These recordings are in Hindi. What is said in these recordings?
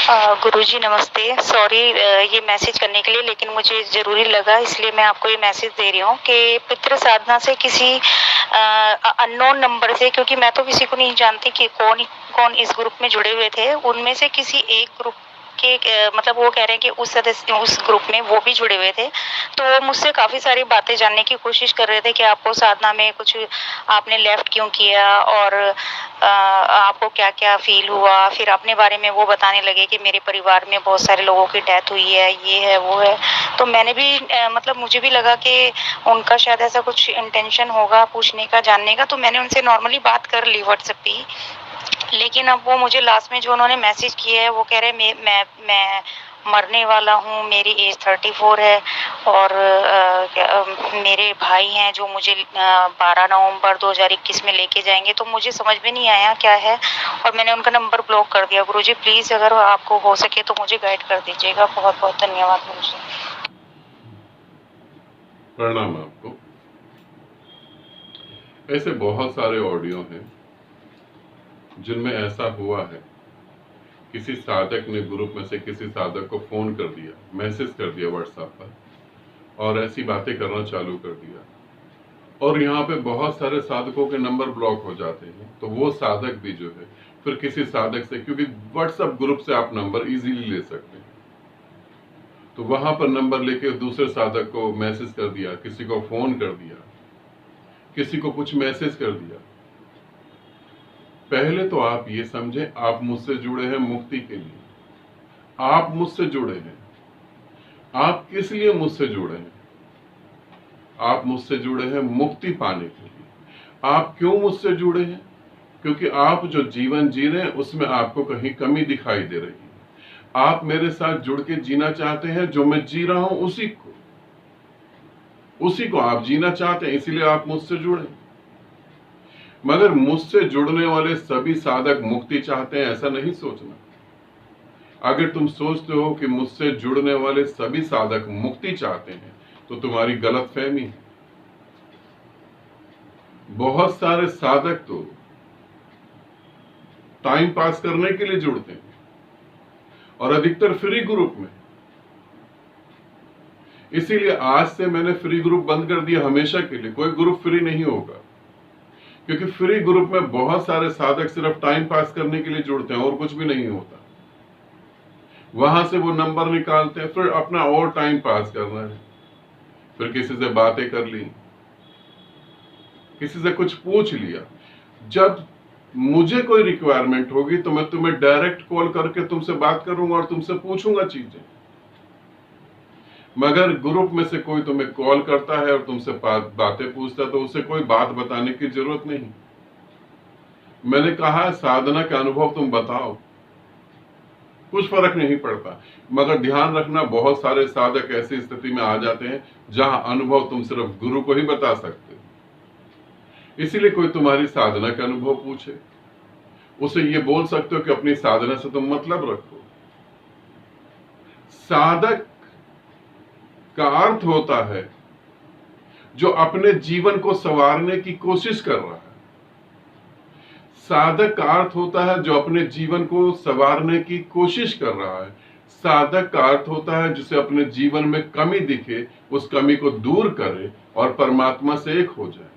गुरुजी नमस्ते। सॉरी ये मैसेज करने के लिए, लेकिन मुझे ज़रूरी लगा इसलिए मैं आपको ये मैसेज दे रही हूँ कि पितृ साधना से किसी अननोन नंबर से, क्योंकि मैं तो किसी को नहीं जानती कि कौन कौन इस ग्रुप में जुड़े हुए थे, उनमें से किसी एक ग्रुप के मतलब वो कह रहे हैं कि उस सदस्य उस ग्रुप में वो भी जुड़े हुए थे। तो वो मुझसे काफ़ी सारी बातें जानने की कोशिश कर रहे थे कि आपको साधना में कुछ आपने लेफ्ट क्यों किया और आपको क्या-क्या फ़ील हुआ। फिर अपने बारे में वो बताने लगे कि मेरे परिवार में बहुत सारे लोगों की डेथ हुई है, ये है, वो है। तो मैंने भी मतलब मुझे भी लगा कि उनका शायद ऐसा कुछ इंटेंशन होगा पूछने का, जानने का, तो मैंने उनसे नॉर्मली बात कर ली व्हाट्सएप पे ही। लेकिन अब वो मुझे लास्ट में जो उन्होंने मैसेज किया है वो कह रहे हैं मैं मरने वाला हूँ, मेरी एज 34 है और मेरे भाई हैं जो मुझे 12 नवंबर 2021 में लेके जाएंगे। तो मुझे समझ में नहीं आया क्या है और मैंने उनका नंबर ब्लॉक कर दिया। गुरुजी प्लीज अगर आपको हो सके तो मुझे गाइड कर दीजिएगा। बहुत बहुत धन्यवाद गुरुजी। प्रणाम आपको। ऐसे बहुत सारे ऑडियो हैं जिनमें ऐसा हुआ है, किसी साधक ने ग्रुप में से किसी साधक को फोन कर दिया, मैसेज कर दिया व्हाट्सएप पर और ऐसी बातें करना चालू कर दिया और यहाँ पे बहुत सारे साधकों के नंबर ब्लॉक हो जाते हैं। तो वो साधक भी जो है फिर किसी साधक से, क्योंकि व्हाट्सएप ग्रुप से आप नंबर इजीली ले सकते हैं, तो वहां पर नंबर लेके दूसरे साधक को मैसेज कर दिया, किसी को फोन कर दिया, किसी को कुछ मैसेज कर दिया। पहले तो आप ये समझे, आप मुझसे जुड़े हैं मुक्ति के लिए। आप मुझसे जुड़े हैं, आप किस लिए मुझसे जुड़े हैं? आप मुझसे जुड़े हैं मुक्ति पाने के लिए। आप क्यों मुझसे जुड़े हैं? क्योंकि आप जो जीवन जी रहे हैं उसमें आपको कहीं कमी दिखाई दे रही है। आप मेरे साथ जुड़ के जीना चाहते हैं, जो मैं जी रहा हूं उसी को आप जीना चाहते हैं, इसीलिए आप मुझसे जुड़े। मगर मुझसे जुड़ने वाले सभी साधक मुक्ति चाहते हैं, ऐसा नहीं सोचना। अगर तुम सोचते हो कि मुझसे जुड़ने वाले सभी साधक मुक्ति चाहते हैं तो तुम्हारी गलतफहमी है। बहुत सारे साधक तो टाइम पास करने के लिए जुड़ते हैं और अधिकतर फ्री ग्रुप में। इसीलिए आज से मैंने फ्री ग्रुप बंद कर दिया हमेशा के लिए। कोई ग्रुप फ्री नहीं होगा, क्योंकि फ्री ग्रुप में बहुत सारे साधक सिर्फ टाइम पास करने के लिए जुड़ते हैं और कुछ भी नहीं होता। वहां से वो नंबर निकालते हैं, फिर अपना और टाइम पास करना है, फिर किसी से बातें कर ली, किसी से कुछ पूछ लिया। जब मुझे कोई रिक्वायरमेंट होगी तो मैं तुम्हें डायरेक्ट कॉल करके तुमसे बात करूंगा और तुमसे पूछूंगा चीजें। मगर ग्रुप में से कोई तुम्हें कॉल करता है और तुमसे बातें पूछता है तो उसे कोई बात बताने की जरूरत नहीं। मैंने कहा साधना का अनुभव तुम बताओ, कुछ फर्क नहीं पड़ता। मगर ध्यान रखना, बहुत सारे साधक ऐसी स्थिति में आ जाते हैं जहां अनुभव तुम सिर्फ गुरु को ही बता सकते हो। इसीलिए कोई तुम्हारी साधना का अनुभव पूछे, उसे ये बोल सकते हो कि अपनी साधना से तुम मतलब रखो। साधक का अर्थ होता है जो अपने जीवन को संवारने की कोशिश कर रहा है। साधक का अर्थ होता है जो अपने जीवन को संवारने की कोशिश कर रहा है। साधक का अर्थ होता है जिसे अपने जीवन में कमी दिखे, उस कमी को दूर करे और परमात्मा से एक हो जाए।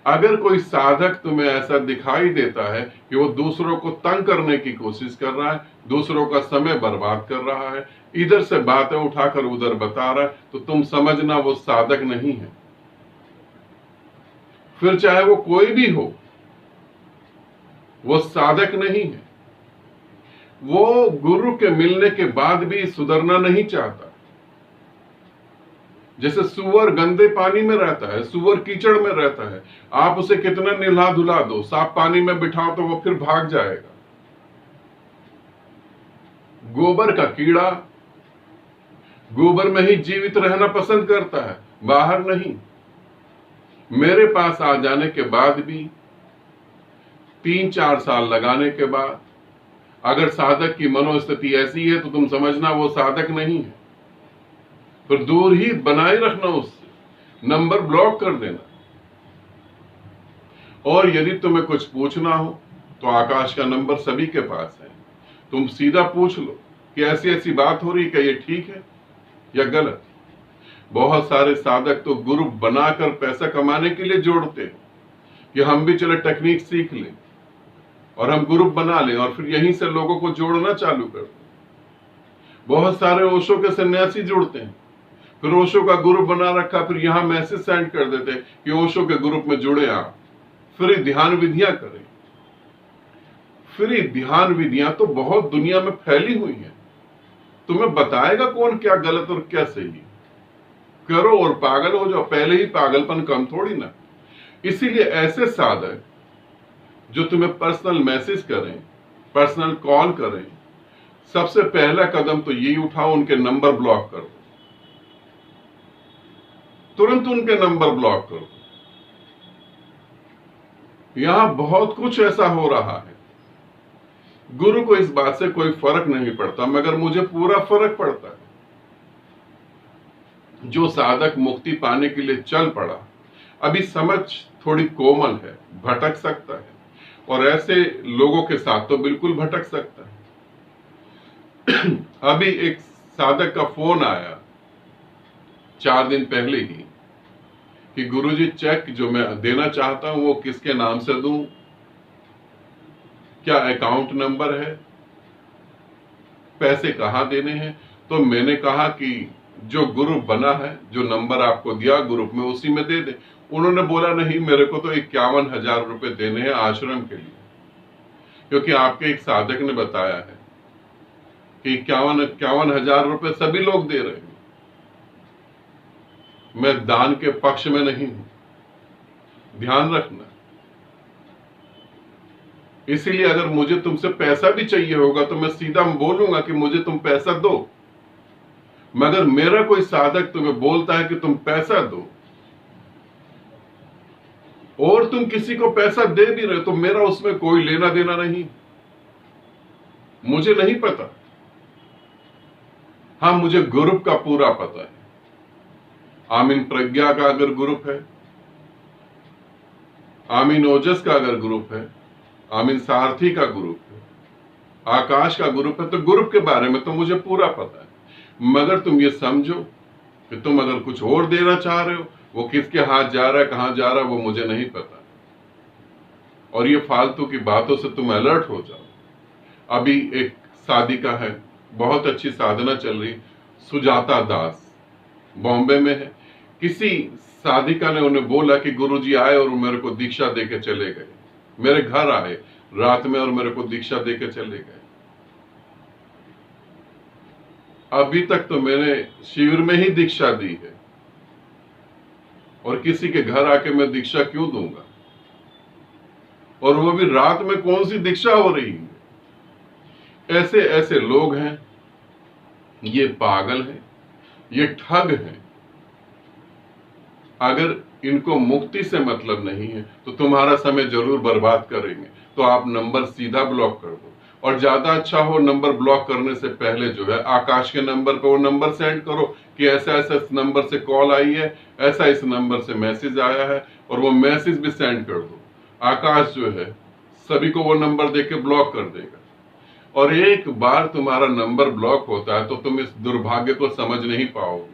अगर कोई साधक तुम्हें ऐसा दिखाई देता है कि वो दूसरों को तंग करने की कोशिश कर रहा है, दूसरों का समय बर्बाद कर रहा है, इधर से बातें उठाकर उधर बता रहा है, तो तुम समझना वो साधक नहीं है। फिर चाहे वो कोई भी हो, वो साधक नहीं है। वो गुरु के मिलने के बाद भी सुधरना नहीं चाहता। जैसे सुअर गंदे पानी में रहता है, सुअर कीचड़ में रहता है, आप उसे कितना निला धुला दो, साफ पानी में बिठाओ तो वो फिर भाग जाएगा। गोबर का कीड़ा गोबर में ही जीवित रहना पसंद करता है, बाहर नहीं। मेरे पास आ जाने के बाद भी 3-4 साल लगाने के बाद अगर साधक की मनोस्थिति ऐसी है तो तुम समझना वो साधक नहीं है। फिर दूर ही बनाए रखना, उससे नंबर ब्लॉक कर देना। और यदि तुम्हें कुछ पूछना हो तो आकाश का नंबर सभी के पास है, तुम सीधा पूछ लो कि ऐसी ऐसी बात हो रही है, क्या ये ठीक है या गलत। बहुत सारे साधक तो ग्रुप बनाकर पैसा कमाने के लिए जोड़ते हैं कि हम भी चले टेक्निक सीख लें और हम ग्रुप बना लें और फिर यहीं से लोगों को जोड़ना चालू कर दें। बहुत सारे ओशो के सन्यासी जुड़ते हैं, फिर ओशो का ग्रुप बना रखा, फिर यहां मैसेज सेंड कर देते हैं कि ओशो के ग्रुप में जुड़े आप, फिर ध्यान विधियां करें। फिर ध्यान विधियां तो बहुत दुनिया में फैली हुई हैं, तुम्हें बताएगा कौन क्या गलत और क्या सही। करो और पागल हो जाओ, पहले ही पागलपन कम थोड़ी ना। इसीलिए ऐसे साधक जो तुम्हें पर्सनल मैसेज करें, पर्सनल कॉल करें, सबसे पहला कदम तो यही उठाओ, उनके नंबर ब्लॉक करो, तुरंत उनके नंबर ब्लॉक करो। यहां बहुत कुछ ऐसा हो रहा है, गुरु को इस बात से कोई फर्क नहीं पड़ता, मगर मुझे पूरा फर्क पड़ता है। जो साधक मुक्ति पाने के लिए चल पड़ा, अभी समझ थोड़ी कोमल है, भटक सकता है, और ऐसे लोगों के साथ तो बिल्कुल भटक सकता है। अभी एक साधक का फोन आया 4 दिन पहले ही कि गुरुजी चेक जो मैं देना चाहता हूं वो किसके नाम से दूं, क्या अकाउंट नंबर है, पैसे कहां देने हैं। तो मैंने कहा कि जो ग्रुप बना है, जो नंबर आपको दिया ग्रुप में, उसी में दे दे। उन्होंने बोला नहीं, मेरे को तो 51,000 रुपए देने हैं आश्रम के लिए, क्योंकि आपके एक साधक ने बताया है कि 51,000 रुपए सभी लोग दे रहे हैं। मैं दान के पक्ष में नहीं हूं, ध्यान रखना। इसीलिए अगर मुझे तुमसे पैसा भी चाहिए होगा तो मैं सीधा बोलूंगा कि मुझे तुम पैसा दो, मगर मेरा कोई साधक तुम्हें बोलता है कि तुम पैसा दो और तुम किसी को पैसा दे भी रहे, तो मेरा उसमें कोई लेना देना नहीं, मुझे नहीं पता। हाँ, मुझे ग्रुप का पूरा पता है। आमीन प्रज्ञा का अगर ग्रुप है, आमीन ओजस का अगर ग्रुप है, आमीन सारथी का ग्रुप है, आकाश का ग्रुप है, तो ग्रुप के बारे में तो मुझे पूरा पता है। मगर तुम ये समझो कि तुम अगर कुछ और देना चाह रहे हो, वो किसके हाथ जा रहा है, कहां जा रहा है, वो मुझे नहीं पता। और ये फालतू की बातों से तुम अलर्ट हो जाओ। अभी एक साधिका है, बहुत अच्छी साधना चल रही, सुजाता दास, बॉम्बे में है। किसी साधिका ने उन्हें बोला कि गुरुजी आए और मेरे को दीक्षा देके चले गए, मेरे घर आए रात में और मेरे को दीक्षा देके चले गए। अभी तक तो मैंने शिविर में ही दीक्षा दी है, और किसी के घर आके मैं दीक्षा क्यों दूंगा, और वो भी रात में कौन सी दीक्षा हो रही है। ऐसे ऐसे लोग हैं, ये पागल हैं, ये ठग हैं। अगर इनको मुक्ति से मतलब नहीं है तो तुम्हारा समय जरूर बर्बाद करेंगे, तो आप नंबर सीधा ब्लॉक कर दो। और ज्यादा अच्छा हो, नंबर ब्लॉक करने से पहले जो है आकाश के नंबर पे वो नंबर सेंड करो कि ऐसा ऐसा इस नंबर से कॉल आई है, ऐसा इस नंबर से मैसेज आया है, और वो मैसेज भी सेंड कर दो। आकाश जो है सभी को वो नंबर देके ब्लॉक कर देगा। और एक बार तुम्हारा नंबर ब्लॉक होता है तो तुम इस दुर्भाग्य को समझ नहीं पाओगे।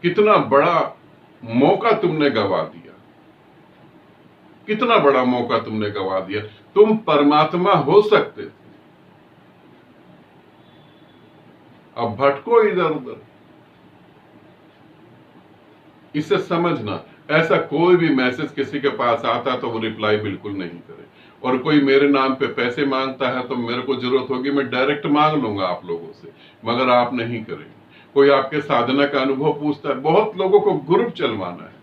कितना बड़ा मौका तुमने गवा दिया, कितना बड़ा मौका तुमने गवा दिया। तुम परमात्मा हो सकते थे, अब भटको इधर उधर। इसे समझना, ऐसा कोई भी मैसेज किसी के पास आता तो वो रिप्लाई बिल्कुल नहीं करे। और कोई मेरे नाम पे पैसे मांगता है तो मेरे को जरूरत होगी मैं डायरेक्ट मांग लूंगा आप लोगों से, मगर आप नहीं करेंगे। कोई आपके साधना का अनुभव पूछता है, बहुत लोगों को ग्रुप चलवाना है,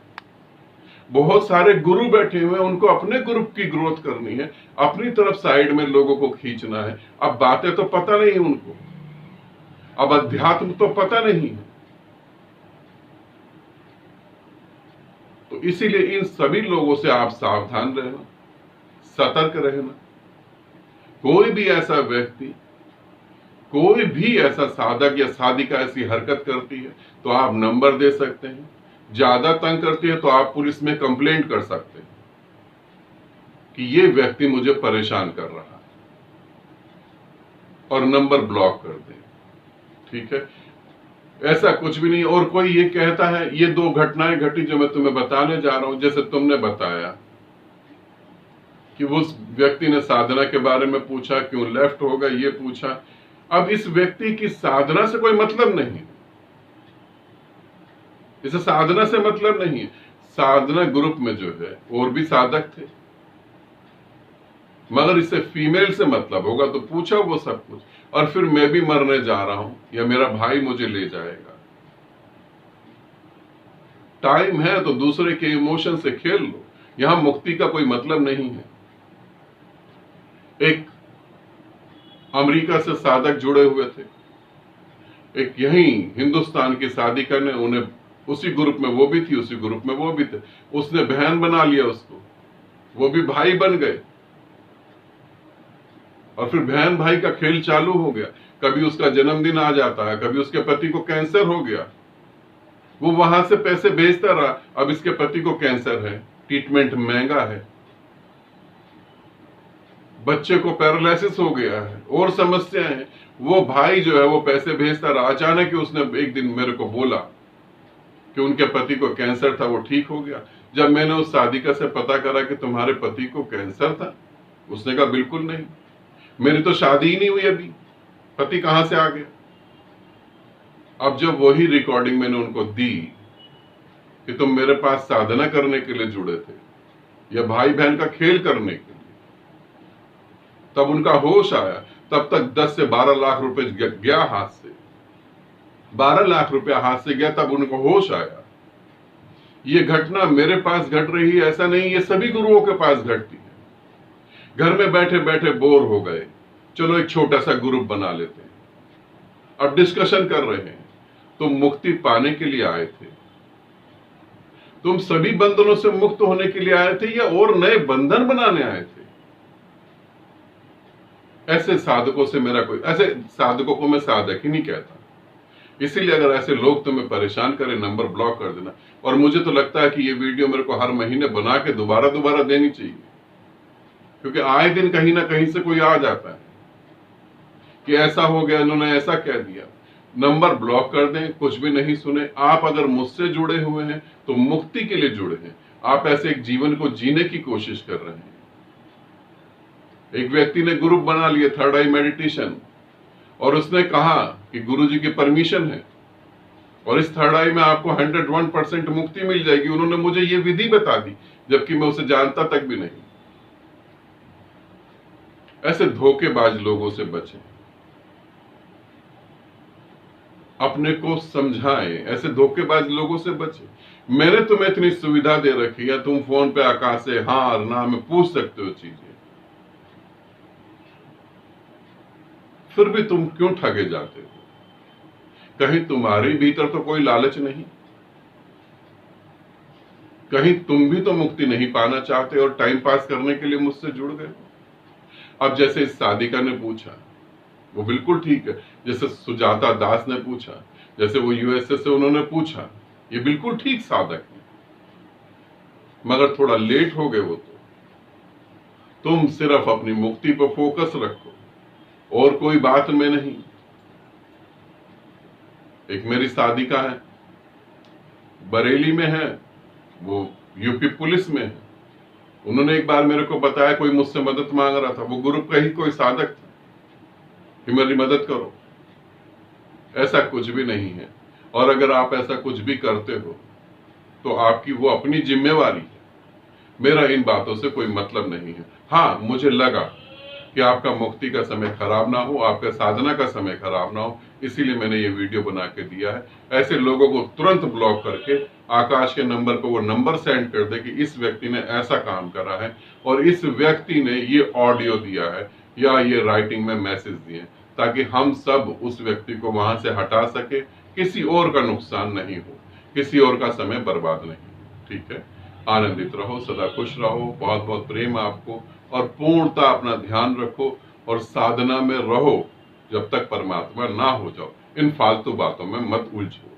बहुत सारे गुरु बैठे हुए हैं, उनको अपने ग्रुप की ग्रोथ करनी है, अपनी तरफ साइड में लोगों को खींचना है। अब बातें तो पता नहीं उनको, अब अध्यात्म तो पता नहीं है। तो इसीलिए इन सभी लोगों से आप सावधान रहना, सतर्क रहना। कोई भी ऐसा व्यक्ति, कोई भी ऐसा साधक या साधिका ऐसी हरकत करती है तो आप नंबर दे सकते हैं। ज्यादा तंग करती है तो आप पुलिस में कंप्लेंट कर सकते हैं कि ये व्यक्ति मुझे परेशान कर रहा है। और नंबर ब्लॉक कर दें। ठीक है, ऐसा कुछ भी नहीं। और कोई ये कहता है, ये 2 घटनाएं घटी जो मैं तुम्हें बताने जा रहा हूं, जैसे तुमने बताया कि उस व्यक्ति ने साधना के बारे में पूछा, क्यों लेफ्ट हो गया, ये पूछा। अब इस व्यक्ति की साधना से कोई मतलब नहीं, इसे साधना से मतलब नहीं है। साधना ग्रुप में जो है और भी साधक थे, मगर इससे फीमेल से मतलब होगा, तो पूछा वो सब कुछ। और फिर मैं भी मरने जा रहा हूं या मेरा भाई मुझे ले जाएगा। टाइम है तो दूसरे के इमोशन से खेल लो, यहां मुक्ति का कोई मतलब नहीं है। एक अमेरिका से साधक जुड़े हुए थे, एक यहीं हिंदुस्तान की शादी करने, उन्हें उसी ग्रुप में वो भी थी, उसी ग्रुप में वो भी थे। उसने बहन बना लिया उसको, वो भी भाई बन गए। और फिर बहन भाई का खेल चालू हो गया। कभी उसका जन्मदिन आ जाता है, कभी उसके पति को कैंसर हो गया, वो वहां से पैसे भेजता रहा। अब इसके पति को कैंसर है, ट्रीटमेंट महंगा है, बच्चे को पैरालिसिस हो गया है और समस्याएं हैं। वो भाई जो है वो पैसे भेजता रहा। अचानक ही उसने एक दिन मेरे को बोला कि उनके पति को कैंसर था, वो ठीक हो गया। जब मैंने उस साधिका से पता करा कि तुम्हारे पति को कैंसर था, उसने कहा बिल्कुल नहीं, मेरी तो शादी ही नहीं हुई अभी, पति कहां से आ गया। अब जब वही रिकॉर्डिंग मैंने उनको दी कि तुम मेरे पास साधना करने के लिए जुड़े थे या भाई बहन का खेल करने के लिए, तब उनका होश आया। तब तक 10 से 12 लाख रुपए गया हाथ से, 12 लाख रुपया हाथ से गया, तब उनको होश आया। ये घटना मेरे पास घट रही है ऐसा नहीं, ये सभी गुरुओं के पास घटती है। घर में बैठे बैठे बोर हो गए, चलो एक छोटा सा ग्रुप बना लेते हैं, अब डिस्कशन कर रहे हैं। तुम मुक्ति पाने के लिए आए थे, तुम सभी बंधनों से मुक्त होने के लिए आए थे या और नए बंधन बनाने आए थे? ऐसे साधकों से मेरा कोई, ऐसे साधकों को मैं साधक ही नहीं कहता। इसीलिए अगर ऐसे लोग तुम्हें परेशान करें, नंबर ब्लॉक कर देना। और मुझे तो लगता है कि ये वीडियो मेरे को हर महीने बना के दोबारा दोबारा देनी चाहिए, क्योंकि आए दिन कहीं ना कहीं से कोई आ जाता है कि ऐसा हो गया, इन्होंने ऐसा कह दिया। नंबर ब्लॉक कर दें, कुछ भी नहीं सुने। आप अगर मुझसे जुड़े हुए हैं तो मुक्ति के लिए जुड़े हैं, आप ऐसे एक जीवन को जीने की कोशिश कर रहे हैं। एक व्यक्ति ने ग्रुप बना लिया, थर्ड आई मेडिटेशन, और उसने कहा कि गुरुजी की परमिशन है और इस थर्ड आई में आपको 101% मुक्ति मिल जाएगी। उन्होंने मुझे ये विधि बता दी, जबकि मैं उसे जानता तक भी नहीं। ऐसे धोखेबाज लोगों से बचें, अपने को समझाएं, ऐसे धोखेबाज लोगों से बचें। मैंने तुम्हें इतनी सुविधा दे रखी है, तुम फोन पे आकाश से हाँ और ना में पूछ सकते हो चीजें, फिर भी तुम क्यों ठगे जाते हो? कहीं तुम्हारे भीतर तो कोई लालच नहीं? कहीं तुम भी तो मुक्ति नहीं पाना चाहते और टाइम पास करने के लिए मुझसे जुड़ गए? अब जैसे इस साधिका ने पूछा, वो बिल्कुल ठीक है। जैसे सुजाता दास ने पूछा, जैसे वो यूएसए से उन्होंने पूछा, ये बिल्कुल ठीक साधक है, मगर थोड़ा लेट हो गए वो तो। तुम सिर्फ अपनी मुक्ति पर फोकस रखो और कोई बात में नहीं। एक मेरी साधिका है, बरेली में है, वो यूपी पुलिस में है। उन्होंने एक बार मेरे को बताया, कोई मुझसे मदद मांग रहा था, वो ग्रुप का ही कोई साधक था, कि मेरी मदद करो। ऐसा कुछ भी नहीं है। और अगर आप ऐसा कुछ भी करते हो तो आपकी वो अपनी जिम्मेवारी है, मेरा इन बातों से कोई मतलब नहीं है। हाँ, मुझे लगा कि आपका मुक्ति का समय खराब ना हो, आपका साधना का समय खराब ना हो, इसीलिए मैंने ये वीडियो बना के दिया है। ऐसे लोगों को तुरंत ब्लॉक करके आकाश के नंबर पर वो नंबर सेंड कर दे कि इस व्यक्ति ने ऐसा काम करा है और इस व्यक्ति ने ये ऑडियो दिया है या ये राइटिंग में मैसेज दिए, ताकि हम सब उस व्यक्ति को वहां से हटा सके, किसी और का नुकसान नहीं हो, किसी और का समय बर्बाद नहीं। ठीक है, आनंदित रहो, सदा खुश रहो, बहुत बहुत प्रेम आपको, और पूर्णता अपना ध्यान रखो और साधना में रहो जब तक परमात्मा ना हो जाओ। इन फालतू बातों में मत उलझो।